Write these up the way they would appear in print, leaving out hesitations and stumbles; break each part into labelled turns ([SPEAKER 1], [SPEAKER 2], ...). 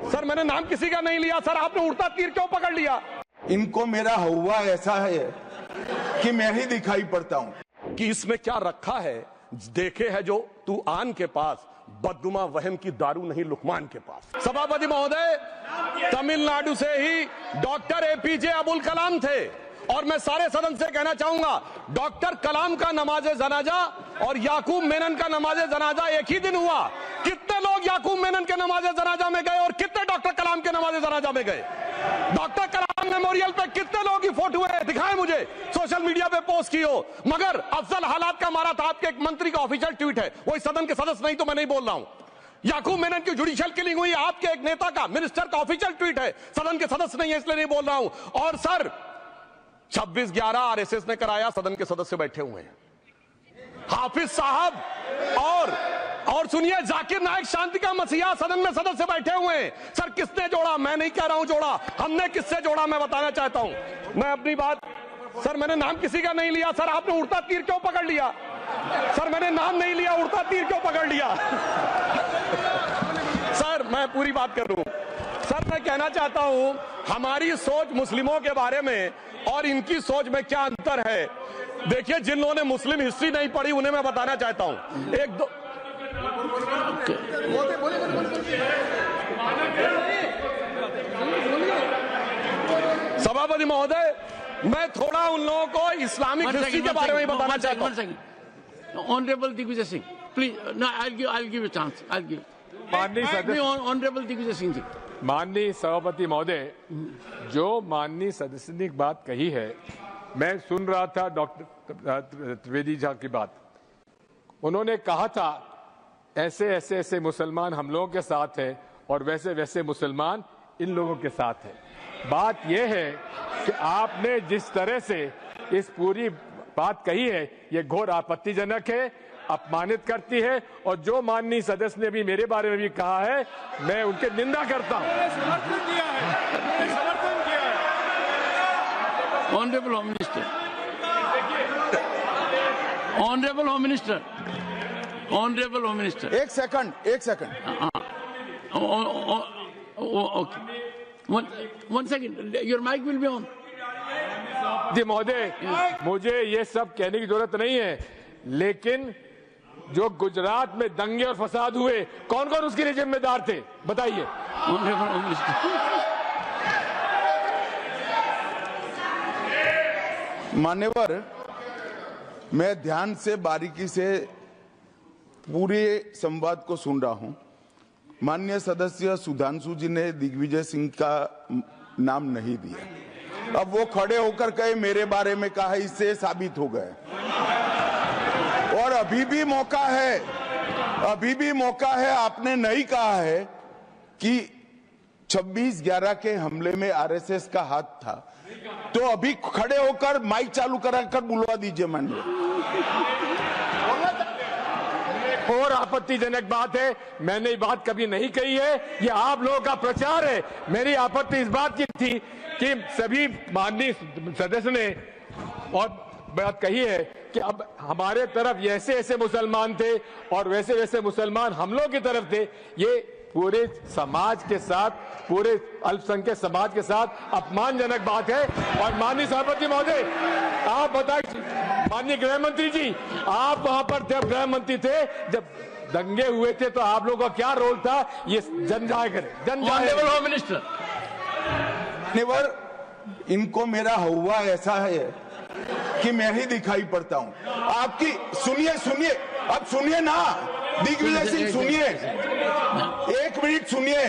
[SPEAKER 1] Sir मैंने नाम किसी का नहीं लिया सर, आपने उड़ता तीर क्यों पकड़ लिया?
[SPEAKER 2] इनको मेरा हुआ ऐसा है कि मैं ही दिखाई पड़ता हूं
[SPEAKER 1] कि इसमें क्या रखा है। देखे है जो तू आन के पास, बदगुमा वहम की दारू नहीं लुकमान के पास। सभापति महोदय, तमिलनाडु से ही डॉक्टर एपीजे अब्दुल कलाम थे और मैं सारे सदन से कहना चाहूंगा, डॉक्टर कलाम का नमाज जनाजा और याकूब मेनन का नमाज जनाजा एक ही दिन हुआ। कितने लोग याकूब मेनन के नमाज जनाजा में गए और कितने डॉक्टर कलाम के नमाज जनाजा में गए? डॉक्टर कलाम मेमोरियल पे कितने लोगों की फोटो है, दिखाएं मुझे, सोशल मीडिया पे पोस्ट की हो। मगर अफजल हालात का मारा था, आपके एक मंत्री का ऑफिशियल ट्वीट है, वो इस सदन के सदस्य नहीं तो मैं नहीं बोल रहा हूं। याकूब मेनन की जुडिशियल किलिंग हुई, आपके एक नेता का, मिनिस्टर का ऑफिशियल ट्वीट है, सदन के सदस्य नहीं है इसलिए नहीं बोल रहा हूं। और सर 26/11 आरएसएस ने कराया, सदन के सदस्य बैठे हुए हैं। हाफिज साहब और सुनिए, जाकिर नायक शांति का मसीहा सदन में सदस्य बैठे हुए हैं। सर किसने जोड़ा? मैं नहीं कह रहा हूं जोड़ा, हमने किससे जोड़ा मैं बताना चाहता हूं। मैं अपनी बात, सर मैंने नाम किसी का नहीं लिया सर, आपने उड़ता तीर क्यों पकड़ लिया? सर मैंने नाम नहीं लिया, उड़ता तीर क्यों पकड़ लिया? सर मैं पूरी बात कर रहा हूं। सर मैं कहना चाहता हूं, हमारी सोच मुस्लिमों के बारे में और इनकी सोच में क्या अंतर है। देखिए, जिन लोगों ने मुस्लिम हिस्ट्री नहीं पढ़ी उन्हें मैं बताना चाहता हूं। एक दो सभापति महोदय, मैं थोड़ा उन लोगों को इस्लामिक हिस्ट्री के बारे में बताना चाहता हूं।
[SPEAKER 3] Honourable Digvijaya Singh, please, no I give a chance, I give. Honourable Digvijaya Singh ji.
[SPEAKER 4] माननीय सभापति महोदय, जो माननीय सदस्य ने बात कही है, मैं सुन रहा था डॉक्टर त्रिवेदी जी की बात। उन्होंने कहा था ऐसे ऐसे ऐसे मुसलमान हम लोगों के साथ हैं और वैसे वैसे मुसलमान इन लोगों के साथ हैं। बात यह है कि आपने जिस तरह से इस पूरी बात कही है, ये घोर आपत्तिजनक है, अपमानित करती है। और जो माननीय सदस्य ने भी मेरे बारे में भी कहा है, मैं उनकी निंदा करता हूं।
[SPEAKER 3] Honourable home minister, honourable home minister, honourable home minister,
[SPEAKER 2] एक second
[SPEAKER 3] okay, one second, your mic will be on.
[SPEAKER 4] जी महोदय, मुझे ये सब कहने की जरूरत नहीं है, लेकिन जो गुजरात में दंगे और फसाद हुए, कौन कौन उसके लिए जिम्मेदार थे बताइए।
[SPEAKER 3] Honourable home minister.
[SPEAKER 2] मान्यवर, मैं ध्यान से बारीकी से पूरे संवाद को सुन रहा हूं। माननीय सदस्य सुधांशु जी ने दिग्विजय सिंह का नाम नहीं दिया। अब वो खड़े होकर कहे मेरे बारे में कहा, इससे साबित हो गए। और अभी भी मौका है, आपने नहीं कहा है कि 26/11 के हमले में आरएसएस का हाथ था, तो अभी खड़े होकर माइक चालू कराकर बुलवा दीजिए माननीय।
[SPEAKER 4] और आपत्तिजनक बात है, मैंने ये बात कभी नहीं कही है, ये आप लोगों का प्रचार है। मेरी आपत्ति इस बात की थी कि सभी माननीय सदस्य ने और बात कही है कि अब हमारे तरफ ऐसे ऐसे मुसलमान थे और वैसे वैसे मुसलमान हम लोग की तरफ थे। ये पूरे समाज के साथ, पूरे अल्पसंख्यक समाज के साथ अपमानजनक बात है। और माननीय सभापति महोदय, आप बताइए, माननीय गृह मंत्री जी, आप वहां पर जब गृह मंत्री थे, जब दंगे हुए थे, तो आप लोगों का क्या रोल था, ये जन जाए करे।
[SPEAKER 3] Honourable home minister.
[SPEAKER 2] इनको मेरा हुआ ऐसा है कि मैं ही दिखाई पड़ता हूं। आपकी सुनिए, अब सुनिए ना दिग्विजय सिंह, सुनिए, एक मिनट सुनिए।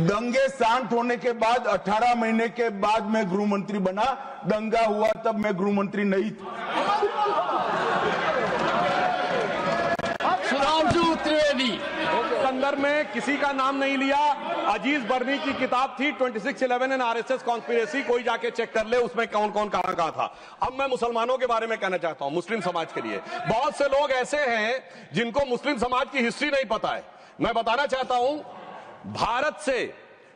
[SPEAKER 2] दंगे शांत होने के बाद 18 महीने के बाद मैं गृह मंत्री बना। दंगा हुआ तब मैं गृह मंत्री नहीं था।
[SPEAKER 3] सुधांशु त्रिवेदी।
[SPEAKER 1] संदर्भ में किसी का नाम नहीं लिया। अजीज बर्नी की किताब थी 2611 एंड आरएसएस कॉन्स्पिरेसी, कोई जाके चेक कर ले उसमें कौन कौन कहां कहां था। अब मैं मुसलमानों के बारे में कहना चाहता हूं, मुस्लिम समाज के लिए। बहुत से लोग ऐसे हैं जिनको मुस्लिम समाज की हिस्ट्री नहीं पता है। मैं बताना चाहता हूं, भारत से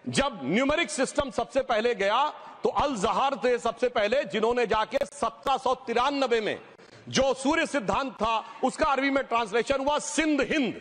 [SPEAKER 1] जब न्यूमेरिक सिस्टम सबसे पहले गया तो अल जहार थे सबसे पहले, जिन्होंने जाके 1793 में जो सूर्य सिद्धांत था उसका अरबी में ट्रांसलेशन हुआ सिंध हिंद।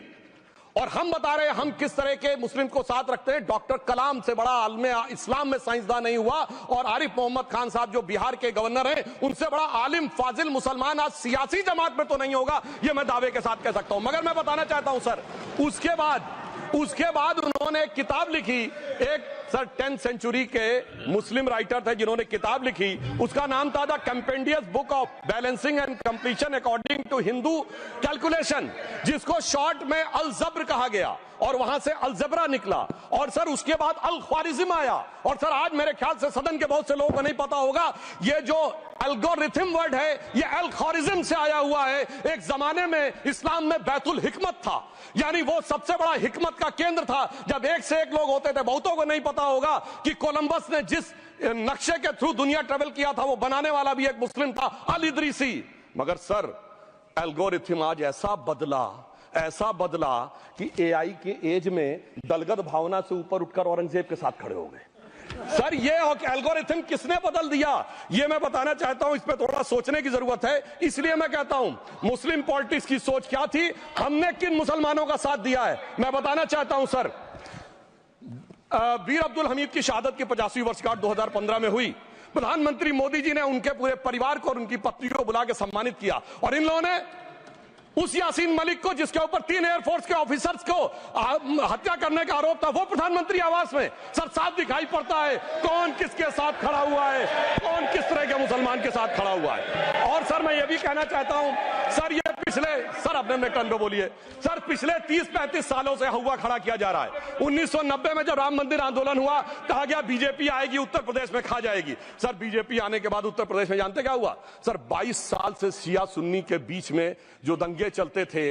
[SPEAKER 1] और हम बता रहे हैं हम किस तरह के मुस्लिम को साथ रखते हैं। डॉक्टर कलाम से बड़ा आलम इस्लाम में साइंसदान नहीं हुआ, और आरिफ मोहम्मद खान साहब जो बिहार के गवर्नर हैं, उनसे बड़ा आलिम फाजिल मुसलमान आज सियासी जमात में तो नहीं होगा, ये मैं दावे के साथ कह सकता हूं। मगर मैं बताना चाहता हूं सर, उसके बाद उन्होंने एक किताब लिखी, एक सर 10th सेंचुरी के मुस्लिम राइटर थे जिन्होंने किताब लिखी, उसका नाम था the compendious book of balancing and completion according to Hindu calculation, जिसको शॉर्ट में अल जब्र कहा गया, और वहां से अलजबरा निकला, और सर उसके बाद अल ख्वारिज्म आया। और सर आज मेरे ख्याल से सदन के बहुत से लोगों को नहीं पता होगा, ये जो एल्गोरिथम वर्ड है ये अल ख्वारिज्म से आया हुआ है। एक जमाने में इस्लाम में बैतुल हिकमत था, यानी वो सबसे बड़ा हिकमत का केंद्र था, जब एक से एक लोग होते थे। बहुतों को नहीं पता होगा कि कोलंबस ने जिस नक्शे के थ्रू दुनिया ट्रेवल किया था, वो बनाने वाला भी एक मुस्लिम था, अल इदरीसी। मगर सर एल्गोरिथम आज ऐसा बदला कि एआई के एज में दलगत भावना से ऊपर उठकर औरंगजेब के साथ खड़े हो गए। सर ये एल्गोरिथम किसने बदल दिया, ये मैं बताना चाहता हूं। इस पे थोड़ा सोचने की जरूरत है। इसलिए मैं कहता हूं मुस्लिम पॉलिटिक्स की सोच क्या थी, हमने किन मुसलमानों का साथ दिया है, मैं बताना चाहता हूं। सर वीर अब्दुल हमीद की शहादत की 50वीं वर्षगांठ 2015 में हुई। प्रधानमंत्री मोदी जी ने उनके पूरे परिवार को और उनकी पत्नी को बुला के सम्मानित किया, और इन लोगों ने उस यासीन मलिक को, जिसके ऊपर 3 एयरफोर्स के ऑफिसर्स को हत्या करने का आरोप था, वो प्रधानमंत्री आवास में सर साफ दिखाई पड़ता है कौन किसके साथ खड़ा हुआ है, कौन किस तरह के मुसलमान के साथ खड़ा हुआ है। और सर मैं ये भी कहना चाहता हूं सर, ये सर अपने टर्न पे बोलिए सर, पिछले 30-35 सालों से हुआ खड़ा किया जा रहा है। 1990 में जब राम मंदिर आंदोलन हुआ, कहा गया बीजेपी आएगी उत्तर प्रदेश में खा जाएगी। सर बीजेपी आने के बाद उत्तर प्रदेश में जानते क्या हुआ सर, 22 साल से शिया सुन्नी के बीच में जो दंगे चलते थे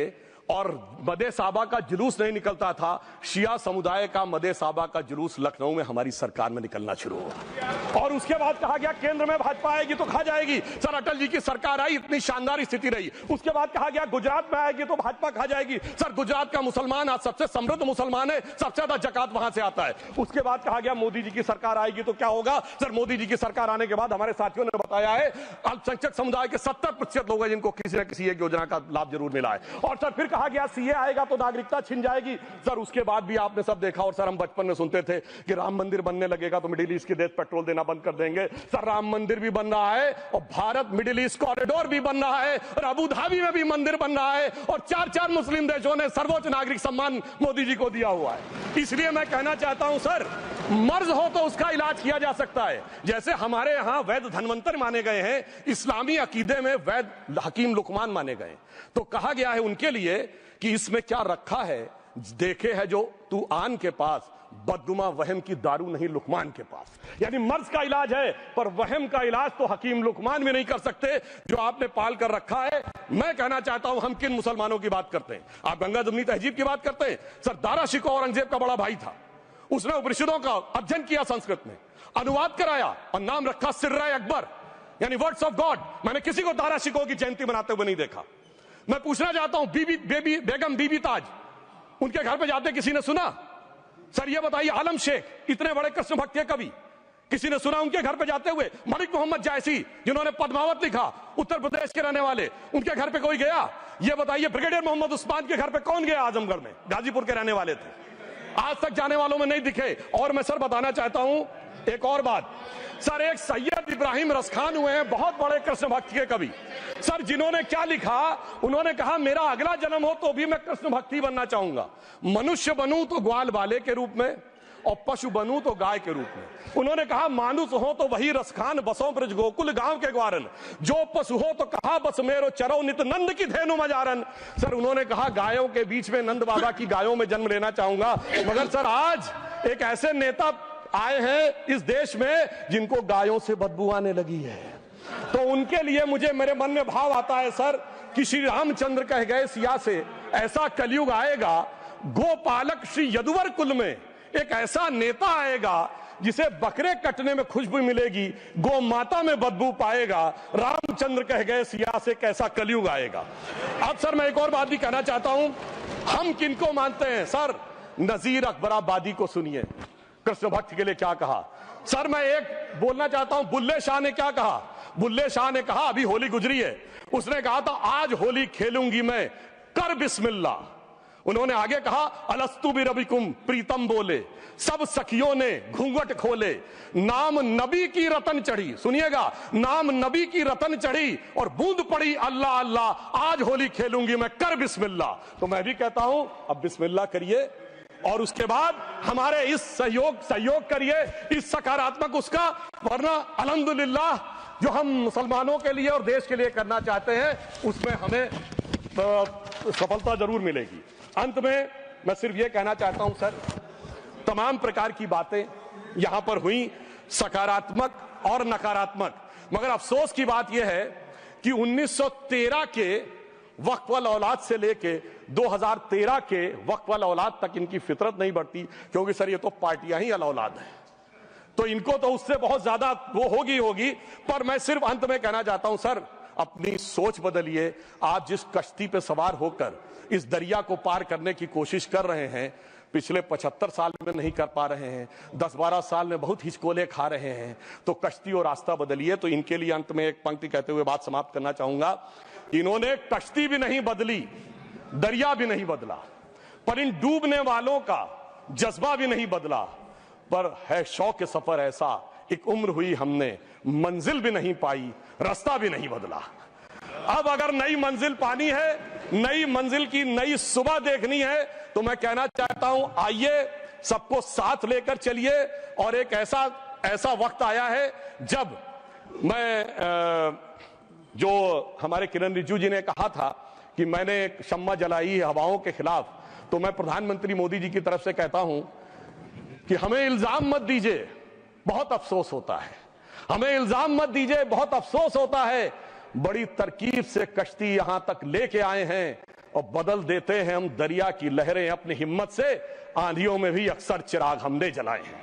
[SPEAKER 1] और मदे साबा का जुलूस नहीं निकलता था, शिया समुदाय का मदे साबा का जुलूस लखनऊ में हमारी सरकार में निकलना शुरू हुआ। और उसके बाद कहा गया केंद्र में भाजपा आएगी तो खा जाएगी। सर अटल जी की सरकार आई, इतनी शानदार स्थिति रही। उसके बाद कहा गया गुजरात में आएगी तो भाजपा खा जाएगी। सर गुजरात का मुसलमान आज सबसे समृद्ध मुसलमान है, सबसे ज्यादा जकात वहां से आता है। उसके बाद कहा गया मोदी जी की सरकार आएगी तो क्या होगा। सर मोदी जी की सरकार आने के बाद हमारे साथियों ने बताया है अल्पसंख्यक समुदाय के 70% लोग हैं जिनको किसी न किसी एक योजना का लाभ जरूर मिला है। और सर फिर कहा गया सीए आएगा तो नागरिकता छिन जाएगी। सर उसके बाद भी आपने सब देखा, और सर हम बचपन में सुनते थे कि राम मंदिर बनने लगेगा तो मिडिल ईस्ट के देश पेट्रोल देना बंद कर देंगे। सर राम मंदिर भी बन रहा है, और भारत मिडिल ईस्ट कॉरिडोर भी बन रहा है, और अबू धाबी में भी मंदिर बन रहा है, और 4 मुस्लिम देशों ने सर्वोच्च नागरिक सम्मान मोदी जी को दिया हुआ है। इसलिए मैं कहना चाहता हूं सर, मर्ज हो तो उसका इलाज किया जा सकता है। जैसे हमारे यहां वैद धन्वंतर माने गए हैं, इस्लामी अकीदे में वैद हकीम लुकमान माने गए, तो कहा गया है उनके लिए कि इसमें क्या रखा है, देखे है जो तू आन के पास, बदगुमा वहम की दारू नहीं लुकमान के पास। यानी मर्ज का इलाज है, पर वहम का इलाज तो हकीम लुकमान भी नहीं कर सकते जो आपने पाल कर रखा है। मैं कहना चाहता हूं हम किन मुसलमानों की बात करते हैं, आप गंगा जमुनी तहजीब की बात करते हैं। सर दारा शिकोह औरंगजेब का बड़ा भाई था, उसने उपनिषदों का अध्ययन किया, संस्कृत में अनुवाद कराया और नाम रखा सिर्रा अकबर, यानी वर्ड्स ऑफ गॉड। मैंने किसी को दारा शिकोह की जयंती मनाते हुए नहीं देखा। मैं पूछना चाहता हूं बेगम बीबी ताज, उनके घर पे जाते किसी ने सुना। सर ये बताइए आलम शेख, इतने बड़े कृष्ण भक्त के कवि, किसी ने सुना उनके घर पे जाते हुए। मलिक मोहम्मद जायसी जिन्होंने पद्मावत लिखा, उत्तर प्रदेश के रहने वाले, उनके घर पे कोई गया? ये बताइए ब्रिगेडियर मोहम्मद उस्मान के घर पे कौन गया? आजमगढ़ में, गाजीपुर के रहने वाले थे, आज तक जाने वालों में नहीं दिखे। और मैं सर बताना चाहता हूं एक और बात, सर एक सैयद इब्राहिम रसखान हुए हैं, बहुत बड़े कृष्ण भक्त के कवि। सर जिन्होंने क्या लिखा, उन्होंने कहा मेरा अगला जन्म हो तो भी मैं कृष्ण भक्ति बनना चाहूंगा, मनुष्य बनूं तो ग्वाल बाले के रूप में, और पशु बनूं तो गाय के रूप में। उन्होंने कहा मानुष हो तो वही रसखान, बसों ब्रज गोकुल गांव के ग्वारन, जो पशु हो तो कहा बस मेरो चरो नित नंद की धेनु मजारन। सर उन्होंने कहा गायों के बीच में नंद बाबा की गायों में जन्म लेना चाहूंगा। मगर सर आज एक ऐसे नेता आए हैं इस देश में जिनको गायों से बदबू आने लगी है, तो उनके लिए मुझे मेरे मन में भाव आता है सर कि श्री रामचंद्र कह गए सिया से, ऐसा कलयुग आएगा गोपालक श्री यदुवर कुल में एक ऐसा नेता आएगा जिसे बकरे कटने में खुशबू मिलेगी, गौ माता में बदबू पाएगा। रामचंद्र कह गए सिया से कैसा कलयुग आएगा। अब सर मैं एक और बात भी कहना चाहता हूं, हम किनको मानते हैं? सर नजीर अकबराबादी को सुनिए, कृष्ण भक्त के लिए क्या कहा। सर मैं एक बोलना चाहता हूं, बुल्ले शाह ने क्या कहा। बुल्ले शाह ने कहा, अभी होली गुजरी है, उसने कहा था आज होली खेलूंगी मैं कर बिस्मिल्लाह, उन्होंने आगे कहा, अलस्तु बिरबिकुम, प्रीतम बोले, सब सखियों ने घूंघट खोले, नाम नबी की रतन चढ़ी, सुनिएगा, नाम नबी की रतन चढ़ी और बूंद पड़ी अल्लाह अल्लाह, आज होली खेलूंगी मैं, कर बिस्मिल्लाह। तो मैं भी कहता हूं अब बिस्मिल्लाह करिए और उसके बाद हमारे इस सहयोग करिए, इस सकारात्मक उसका, वरना अल्हम्दुलिल्लाह जो हम मुसलमानों के लिए और देश के लिए करना चाहते हैं उसमें हमें सफलता जरूर मिलेगी। अंत में मैं सिर्फ ये कहना चाहता हूं सर, तमाम प्रकार की बातें यहां पर हुई, सकारात्मक और नकारात्मक, मगर अफसोस की बात यह है कि 1913 के वक्फ वाल औलाद से लेके 2013 के वक्फ वाल औलाद तक इनकी फितरत नहीं बढ़ती, क्योंकि सर ये तो पार्टियां ही अल औलाद हैं, तो इनको तो उससे बहुत ज्यादा वो होगी। पर मैं सिर्फ अंत में कहना चाहता हूं सर, अपनी सोच बदलिए। आप जिस कश्ती पे सवार होकर इस दरिया को पार करने की कोशिश कर रहे हैं, पिछले 75 साल में नहीं कर पा रहे हैं, 10-12 साल में बहुत हिचकोले खा रहे हैं, तो कश्ती और रास्ता बदलिए। तो इनके लिए अंत में एक पंक्ति कहते हुए बात समाप्त करना चाहूंगा, इन्होंने कश्ती भी नहीं बदली, दरिया भी नहीं बदला, पर इन डूबने वालों का जज्बा भी नहीं बदला, पर है शौक सफर ऐसा, एक उम्र हुई हमने, मंजिल भी नहीं पाई, रास्ता भी नहीं बदला। अब अगर नई मंजिल पानी है, नई मंजिल की नई सुबह देखनी है, तो मैं कहना चाहता हूं आइए सबको साथ लेकर चलिए। और एक ऐसा वक्त आया है जब मैं जो हमारे किरण रिजिजू जी ने कहा था कि मैंने एक शम्मा जलाई हवाओं के खिलाफ, तो मैं प्रधानमंत्री मोदी जी की तरफ से कहता हूं कि हमें इल्जाम मत दीजिए, बहुत अफसोस होता है, हमें इल्जाम मत दीजिए, बहुत अफसोस होता है, बड़ी तरकीब से कश्ती यहां तक लेके आए हैं और बदल देते हैं हम दरिया की लहरें अपनी हिम्मत से, आंधियों में भी अक्सर चिराग हमने जलाए हैं।